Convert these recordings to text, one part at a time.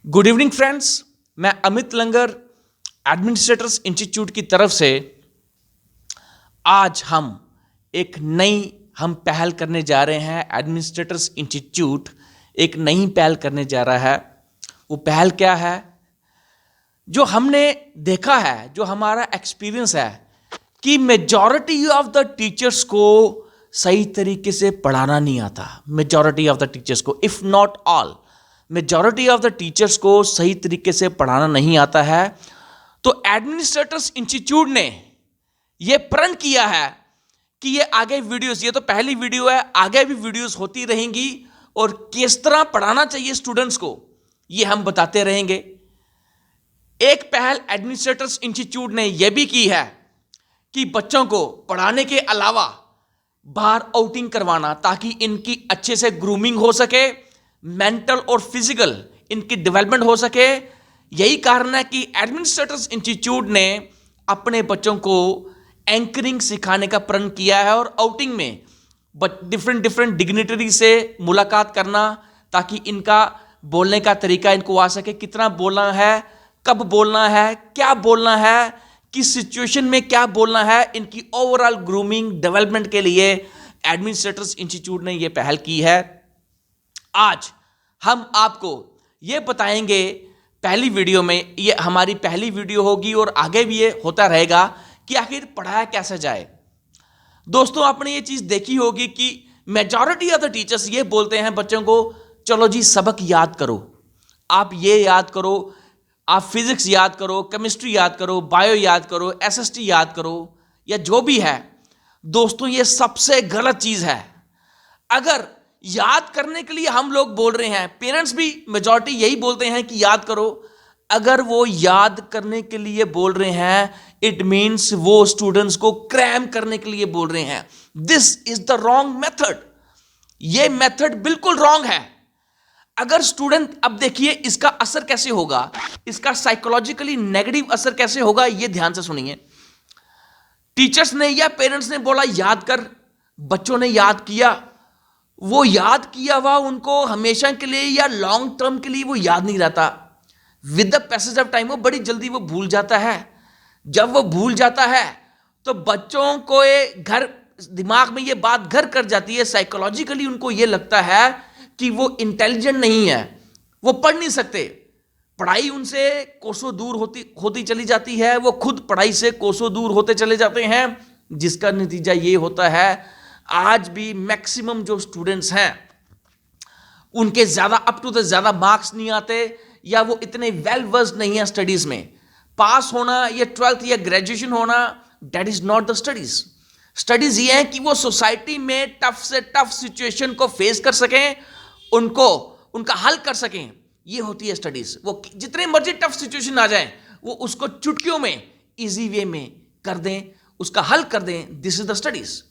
Good evening friends, मैं अमित लंगर administrators institute की तरफ से आज हम पहल करने जा रहे हैं। एडमिनिस्ट्रेटर्स इंस्टीट्यूट एक नई पहल करने जा रहा है। वो पहल क्या है? जो हमने देखा है, जो हमारा एक्सपीरियंस है कि मेजॉरिटी ऑफ द टीचर्स को सही तरीके से पढ़ाना नहीं आता। मेजॉरिटी ऑफ द टीचर्स को, if not all, majority of the teachers को सही तरीके से पढ़ाना नहीं आता है। तो एडमिनिस्ट्रेटर्स इंस्टीट्यूट ने यह प्रण किया है कि ये आगे वीडियोस, ये तो पहली वीडियो है, आगे भी वीडियोस होती रहेंगी और किस तरह पढ़ाना चाहिए स्टूडेंट्स को ये हम बताते रहेंगे। एक पहल एडमिनिस्ट्रेटर्स इंस्टीट्यूट ने यह भी की है कि बच्चों को पढ़ाने के अलावा बाहर आउटिंग करवाना, ताकि इनकी अच्छे से ग्रूमिंग हो सके, मेंटल और फिजिकल इनकी डेवलपमेंट हो सके। यही कारण है कि एडमिनिस्ट्रेटर्स इंस्टीट्यूट ने अपने बच्चों को एंकरिंग सिखाने का प्रण किया है और आउटिंग में डिफरेंट डिग्निटरी से मुलाकात करना, ताकि इनका बोलने का तरीका इनको आ सके, कितना बोलना है, कब बोलना है, क्या बोलना है, किस सिचुएशन में क्या बोलना है। इनकी ओवरऑल ग्रूमिंग डेवलपमेंट के लिए एडमिनिस्ट्रेटर्स इंस्टीट्यूट ने यह पहल की है। आज हम आपको यह बताएंगे, पहली वीडियो में, ये हमारी पहली वीडियो होगी और आगे भी ये होता रहेगा कि आखिर पढ़ाया कैसे जाए। दोस्तों, आपने ये चीज देखी होगी कि मेजॉरिटी ऑफ द टीचर्स ये बोलते हैं बच्चों को, चलो जी सबक याद करो, आप ये याद करो, आप फिजिक्स याद करो, केमिस्ट्री याद करो, बायो याद करो, एसएसटी याद करो, या जो भी है। दोस्तों, ये सबसे गलत चीज है। अगर याद करने के लिए हम लोग बोल रहे हैं, पेरेंट्स भी मेजॉरिटी यही बोलते हैं कि याद करो, अगर वो याद करने के लिए बोल रहे हैं, इट मीन्स वो स्टूडेंट्स को क्रैम करने के लिए बोल रहे हैं। This is the wrong method. ये मेथड बिल्कुल रॉन्ग है। अगर स्टूडेंट, अब देखिए इसका असर कैसे होगा, इसका साइकोलॉजिकली नेगेटिव असर कैसे होगा, ये ध्यान से सुनिए। टीचर्स ने या पेरेंट्स ने बोला याद कर, बच्चों ने याद किया, वो याद किया हुआ उनको हमेशा के लिए या लॉन्ग टर्म के लिए वो याद नहीं रहता। With the passage of time वो बड़ी जल्दी वो भूल जाता है। जब वो भूल जाता है तो बच्चों को घर दिमाग में ये बात घर कर जाती है, साइकोलॉजिकली उनको ये लगता है कि वो इंटेलिजेंट नहीं है, वो पढ़ नहीं सकते, पढ़ाई उनसे कोसों दूर होती चली जाती है, वो खुद पढ़ाई से कोसों दूर होते चले जाते हैं, जिसका नतीजा ये होता है आज भी मैक्सिमम जो स्टूडेंट्स हैं उनके ज्यादा अप टू द ज्यादा मार्क्स नहीं आते, या वो इतने वेल वर्स्ड नहीं है स्टडीज में। पास होना या 12th या ग्रेजुएशन होना, that is not the studies. Studies ये है कि वो सोसाइटी में टफ से टफ सिचुएशन को फेस कर सकें, उनका हल कर सकें, ये होती है स्टडीज। वो जितने मर्जी टफ सिचुएशन आ जाए, वो उसको चुटकियों में इजी वे में कर दें, उसका हल कर दें। This is the studies.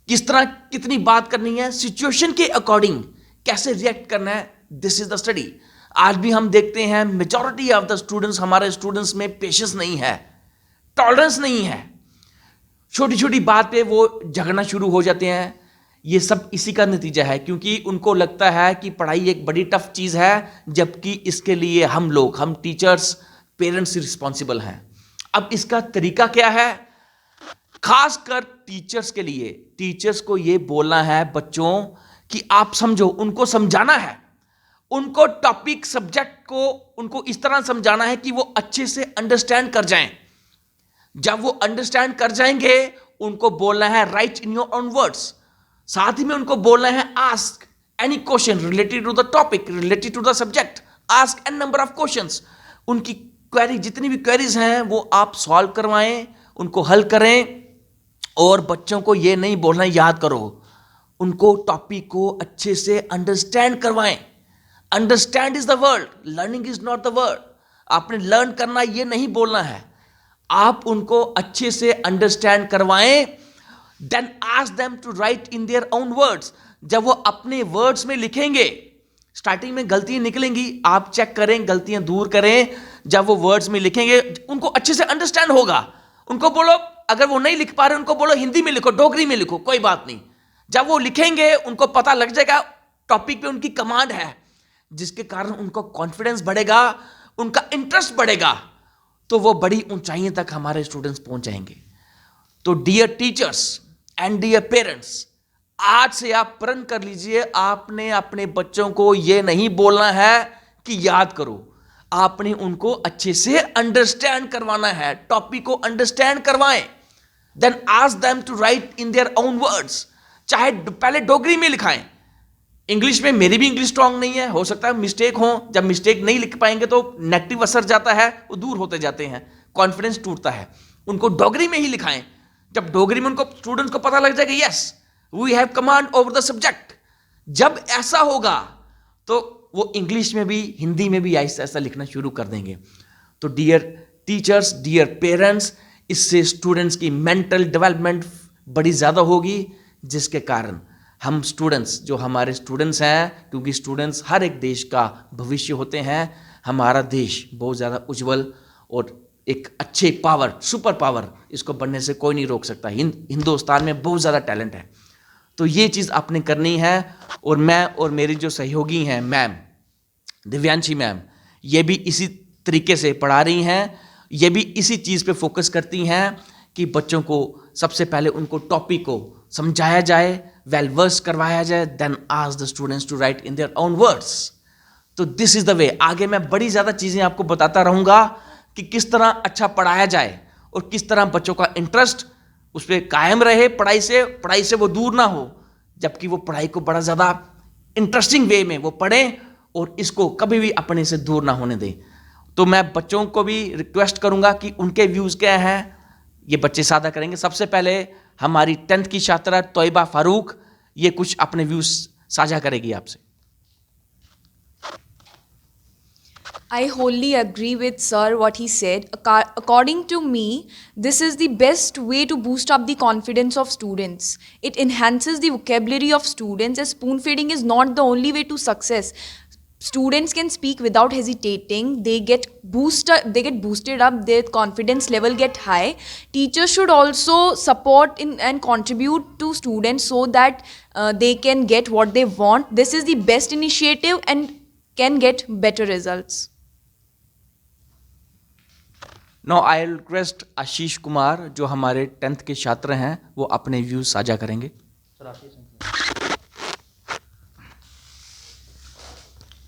किस तरह कितनी बात करनी है, सिचुएशन के अकॉर्डिंग कैसे रिएक्ट करना है, दिस इज द स्टडी। आज भी हम देखते हैं मेजॉरिटी ऑफ द स्टूडेंट्स, हमारे स्टूडेंट्स में पेशेंस नहीं है, टॉलरेंस नहीं है, छोटी छोटी बात पे वो झगड़ना शुरू हो जाते हैं। ये सब इसी का नतीजा है, क्योंकि उनको लगता है कि पढ़ाई एक बड़ी टफ चीज है, जबकि इसके लिए हम टीचर्स, पेरेंट्स रिस्पॉन्सिबल हैं। अब इसका तरीका क्या है? खासकर टीचर्स के लिए, टीचर्स को यह बोलना है बच्चों कि आप समझो, उनको समझाना है, उनको टॉपिक सब्जेक्ट को उनको इस तरह समझाना है कि वो अच्छे से अंडरस्टैंड कर जाएं। जब वो अंडरस्टैंड कर जाएंगे, उनको बोलना है write in your own words. साथ ही में उनको बोलना है ask any question related to the topic, related to the subject, ask an number of questions. उनकी क्वेरी, जितनी भी क्वेरीज हैं वो आप सॉल्व करवाएं, उनको हल करें। और बच्चों को ये नहीं बोलना याद करो, उनको टॉपिक को अच्छे से अंडरस्टैंड करवाएं। Understand is the word, learning is not the word. आपने लर्न करना ये नहीं बोलना है, आप उनको अच्छे से अंडरस्टैंड करवाएं। Then ask them to write in their own words. जब वो अपने वर्ड्स में लिखेंगे, स्टार्टिंग में गलतियां निकलेंगी, आप चेक करें, गलतियां दूर करें। जब वो वर्ड्स में लिखेंगे, उनको अच्छे से अंडरस्टैंड होगा। उनको बोलो, अगर वो नहीं लिख पा रहे उनको बोलो हिंदी में लिखो, डोगरी में लिखो, कोई बात नहीं। जब वो लिखेंगे उनको पता लग जाएगा, टॉपिक पे उनकी कमांड है। जिसके कारण उनका कॉन्फिडेंस बढ़ेगा, उनका इंटरेस्ट बढ़ेगा, तो वो बड़ी ऊंचाइयों तक हमारे स्टूडेंट्स पहुंच जाएंगे। तो dear teachers and dear parents, आज से आप प्रण कर लीजिए, आपने अपने बच्चों को ये नहीं बोलना है कि याद करो, आपने उनको अच्छे से अंडरस्टैंड करवाना है, टॉपिक को अंडरस्टैंड करवाएं। Then ask them to write in their own words, चाहे पहले डोगरी में लिखाएं। इंग्लिश में मेरी भी इंग्लिश स्ट्रांग नहीं है, हो सकता है मिस्टेक हो, जब मिस्टेक नहीं लिख पाएंगे तो नेगेटिव असर जाता है, वो दूर होते जाते हैं, कॉन्फिडेंस टूटता है। उनको डोगरी में ही लिखाएं, जब डोगरी में उनको स्टूडेंट्स को पता लग जाएगा yes we have command over the subject, जब ऐसा होगा तो वो इंग्लिश में भी हिंदी में भी ऐसा ऐसा लिखना शुरू कर देंगे। तो डियर टीचर्स, डियर पेरेंट्स, इससे स्टूडेंट्स की मेंटल डेवलपमेंट बड़ी ज़्यादा होगी, जिसके कारण हम स्टूडेंट्स, जो हमारे स्टूडेंट्स हैं, क्योंकि स्टूडेंट्स हर एक देश का भविष्य होते हैं, हमारा देश बहुत ज़्यादा उज्जवल और एक अच्छे पावर, सुपर पावर, इसको बनने से कोई नहीं रोक सकता। हिंदुस्तान में बहुत ज़्यादा टैलेंट है। तो ये चीज़ आपने करनी है। और मैं और मेरी जो सहयोगी हैं मैम दिव्यांशी मैम, ये भी इसी तरीके से पढ़ा रही हैं, ये भी इसी चीज़ पे फोकस करती हैं कि बच्चों को सबसे पहले उनको टॉपिक को समझाया जाए, वेल वर्स करवाया जाए, then ask the students to write in their own words. तो दिस इज द वे। आगे मैं बड़ी ज़्यादा चीज़ें आपको बताता रहूँगा कि किस तरह अच्छा पढ़ाया जाए और किस तरह बच्चों का इंटरेस्ट उस पर कायम रहे, पढ़ाई से वो दूर ना हो, जबकि वो पढ़ाई को बड़ा ज़्यादा इंटरेस्टिंग वे में वो पढ़ें और इसको कभी भी अपने से दूर ना होने दें। तो मैं बच्चों को भी रिक्वेस्ट करूंगा कि उनके व्यूज़ क्या हैं, ये बच्चे साझा करेंगे। सबसे पहले हमारी 10th की छात्रा तोयबा फारूक, ये कुछ अपने व्यूज़ साझा करेगी आपसे। I wholly agree with sir what he said. According to me, this is the best way to boost up the confidence of students. It enhances the vocabulary of students, as spoon feeding is not the only way to success. Students can speak without hesitating. They get boosted up. Their confidence level get high. Teachers should also support in and contribute to students so that they can get what they want. This is the best initiative and can get better results. Now I will request Ashish Kumar, जो हमारे 10th के छात्र हैं, वो अपने views साझा करेंगे।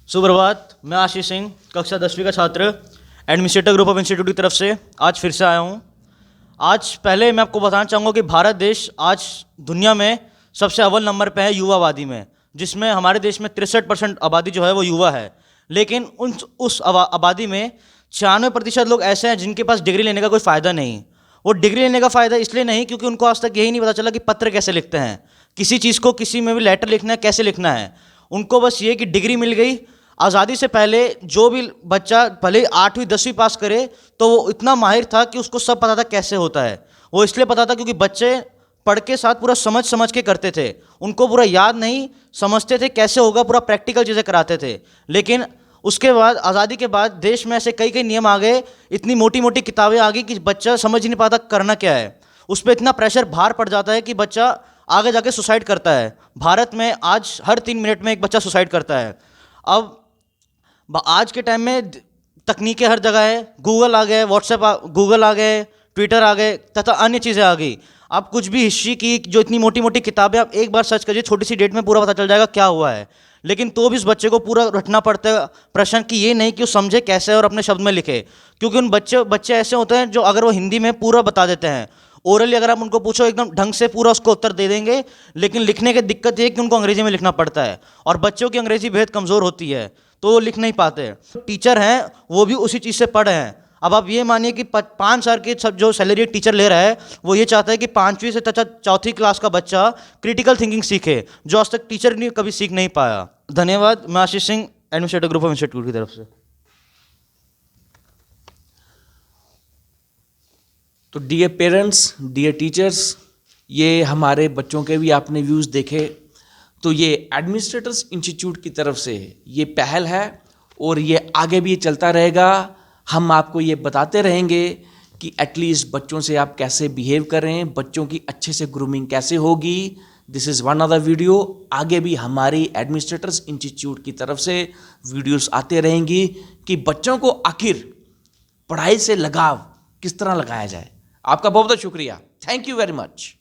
सुप्रभात, मैं आशीष सिंह, कक्षा 10वीं का छात्र, एडमिनिस्ट्रेटर ग्रुप ऑफ इंस्टीट्यूट की तरफ से आज फिर से आया हूँ। आज पहले मैं आपको बताना चाहूँगा कि भारत देश आज दुनिया में सबसे अव्वल नंबर पे है युवा आबादी में, जिसमें हमारे देश में 63% आबादी जो है वो युवा है। लेकिन उस आबादी में 96% लोग ऐसे हैं जिनके पास डिग्री लेने का कोई फ़ायदा नहीं। वो डिग्री लेने का फ़ायदा इसलिए नहीं क्योंकि उनको आज तक यही नहीं पता चला कि पत्र कैसे लिखते हैं, किसी चीज़ को किसी में भी लेटर लिखना है कैसे लिखना है। उनको बस ये कि डिग्री मिल गई। आज़ादी से पहले जो भी बच्चा भले 8वीं 10वीं पास करे तो वो इतना माहिर था कि उसको सब पता था कैसे होता है। वो इसलिए पता था क्योंकि बच्चे पढ़ के साथ पूरा समझ के करते थे, उनको पूरा याद नहीं, समझते थे कैसे होगा, पूरा प्रैक्टिकल चीज़ें कराते थे। लेकिन उसके बाद आज़ादी के बाद देश में ऐसे कई नियम आ गए, इतनी मोटी मोटी किताबें आ गई कि बच्चा समझ ही नहीं पाता करना क्या है। उस पर इतना प्रेशर भार पड़ जाता है कि बच्चा आगे जाके सुसाइड करता है। भारत में आज हर 3 मिनट में एक बच्चा सुसाइड करता है। अब आज के टाइम में तकनीकें हर जगह है, गूगल आ गए, गूगल आ गए, ट्विटर आ गए तथा अन्य चीज़ें आ गई। आप कुछ भी हिस्ट्री की जो इतनी मोटी मोटी किताबें आप एक बार सर्च करिए, छोटी सी डेट में पूरा पता चल जाएगा क्या हुआ है। लेकिन तो भी उस बच्चे को पूरा रटना पड़ता है प्रश्न कि ये नहीं कि वो समझे कैसे और अपने शब्द में लिखे, क्योंकि उन बच्चे ऐसे होते हैं जो अगर वो हिंदी में पूरा बता देते हैं, ओरली अगर आप उनको पूछो एकदम ढंग से पूरा उसको उत्तर दे देंगे, लेकिन लिखने की दिक्कत ये है कि उनको अंग्रेजी में लिखना पड़ता है और बच्चों की अंग्रेजी बेहद कमज़ोर होती है तो वो लिख नहीं पाते। टीचर हैं वो भी उसी चीज़ से पढ़े हैं। अब आप ये मानिए कि 5 साल के सब जो सैलरी एक टीचर ले रहा है वो ये चाहता है कि 5वीं से तथा 4थी क्लास का बच्चा क्रिटिकल थिंकिंग सीखे, जो आज तक टीचर ने कभी सीख नहीं पाया। धन्यवाद। मैं Ashish Singh, administrator group of institute की तरफ से। तो डियर पेरेंट्स, डियर टीचर्स, ये हमारे बच्चों के भी आपने व्यूज़ देखे। तो ये एडमिनिस्ट्रेटर्स इंस्टीट्यूट की तरफ से ये पहल है और ये आगे भी चलता रहेगा। हम आपको ये बताते रहेंगे कि एटलीस्ट बच्चों से आप कैसे बिहेव करें, बच्चों की अच्छे से ग्रूमिंग कैसे होगी, this is one other video. आगे भी हमारी एडमिनिस्ट्रेटर्स इंस्टीट्यूट की तरफ से वीडियोस आते रहेंगी कि बच्चों को आखिर पढ़ाई से लगाव किस तरह लगाया जाए। आपका बहुत बहुत शुक्रिया। Thank you very much.